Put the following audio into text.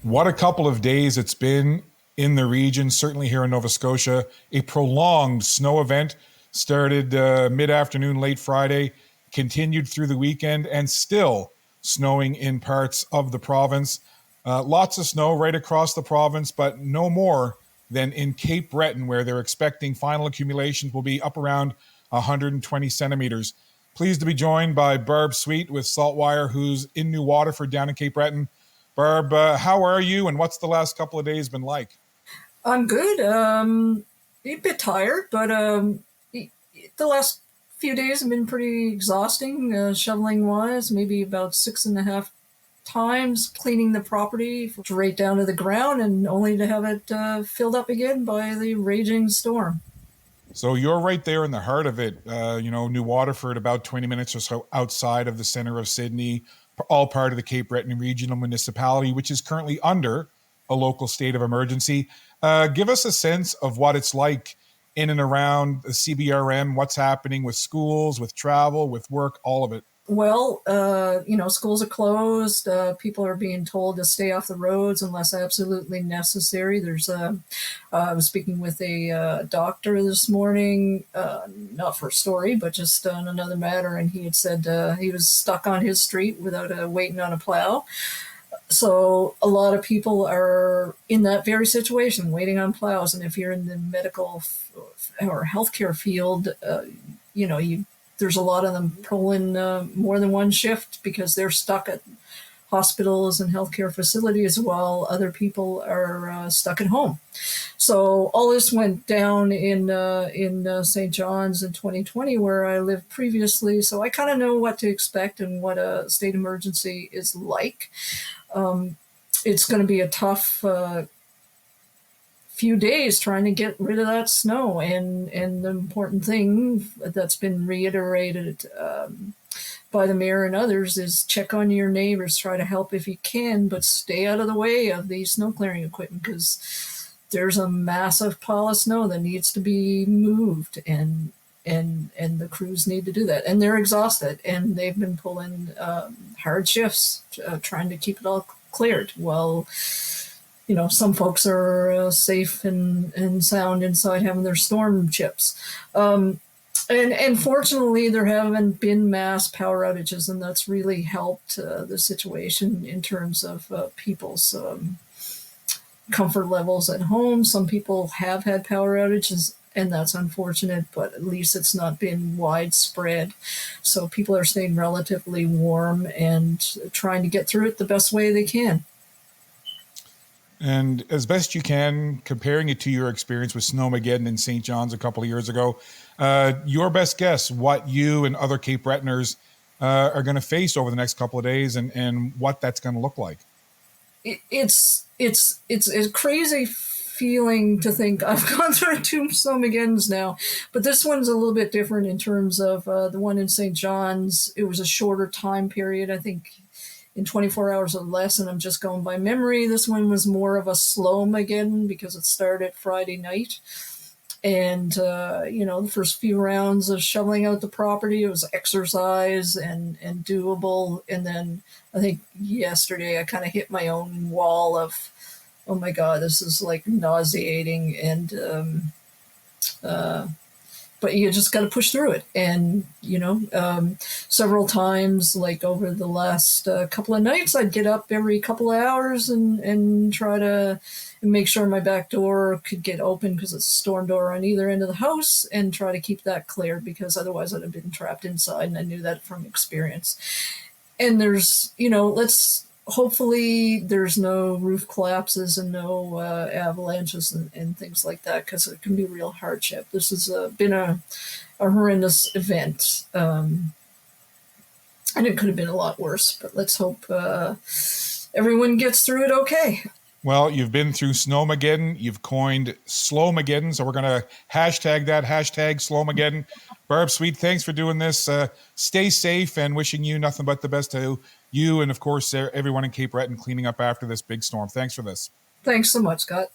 What a couple of days it's been in the region, certainly here in Nova Scotia. A prolonged snow event started mid-afternoon, late Friday, continued through the weekend, and still snowing in parts of the province. Lots of snow right across the province, but no more than in Cape Breton, where they're expecting final accumulations will be up around 120 centimeters. Pleased to be joined by Barb Sweet with SaltWire, who's in New Waterford down in Cape Breton. Barb, how are you, and what's the last couple of days been like? I'm good. A bit tired, but the last few days have been pretty exhausting, shoveling wise. Maybe about 6.5 times cleaning the property right down to the ground, and only to have it filled up again by the raging storm. So you're right there in the heart of it. New Waterford, about 20 minutes or so outside of the center of Sydney, all part of the Cape Breton Regional Municipality, which is currently under a local state of emergency. Give us a sense of what it's like in and around the CBRM, what's happening with schools, with travel, with work, all of it. Well, schools are closed. People are being told to stay off the roads unless absolutely necessary. I was speaking with a doctor this morning, not for a story, but just on another matter, and he had said he was stuck on his street without waiting on a plow. So a lot of people are in that very situation, waiting on plows. And if you're in the medical or healthcare field, there's a lot of them pulling more than one shift because they're stuck at hospitals and healthcare facilities while other people are stuck at home. So all this went down in St. John's in 2020, where I lived previously. So I kind of know what to expect and what a state emergency is like. It's going to be a tough few days trying to get rid of that snow. And the important thing that's been reiterated by the mayor and others is check on your neighbors, try to help if you can, but stay out of the way of the snow clearing equipment, because there's a massive pile of snow that needs to be moved, and the crews need to do that, and they're exhausted, and they've been pulling hard shifts trying to keep it all cleared. Well, some folks are safe and sound inside having their storm chips. And fortunately, there haven't been mass power outages, and that's really helped the situation in terms of people's comfort levels at home. Some people have had power outages, and that's unfortunate, but at least it's not been widespread. So people are staying relatively warm and trying to get through it the best way they can. And as best you can, comparing it to your experience with Snowmageddon in St. John's a couple of years ago, your best guess what you and other Cape Bretoners are going to face over the next couple of days, and what that's going to look like. It's a crazy feeling to think I've gone through two Snowmageddons now, but this one's a little bit different in terms of the one in St. John's. It was a shorter time period, I think in 24 hours or less, and I'm just going by memory. This one was more of a Slowmageddon because it started Friday night. And, the first few rounds of shoveling out the property, it was exercise and doable. And then I think yesterday I kind of hit my own wall of, oh my God, this is like nauseating. And, but you just got to push through it. And, several times, like over the last couple of nights, I'd get up every couple of hours and try to make sure my back door could get open because it's a storm door on either end of the house, and try to keep that clear because otherwise I'd have been trapped inside. And I knew that from experience. And there's, hopefully there's no roof collapses and no avalanches and things like that, because it can be real hardship. This has been a horrendous event. And it could have been a lot worse, but let's hope everyone gets through it okay. Well, you've been through Snowmageddon. You've coined Slowmageddon, so we're going to hashtag that, hashtag Slowmageddon. Barb Sweet, thanks for doing this. Stay safe, and wishing you nothing but the best to you and, of course, everyone in Cape Breton cleaning up after this big storm. Thanks for this. Thanks so much, Scott.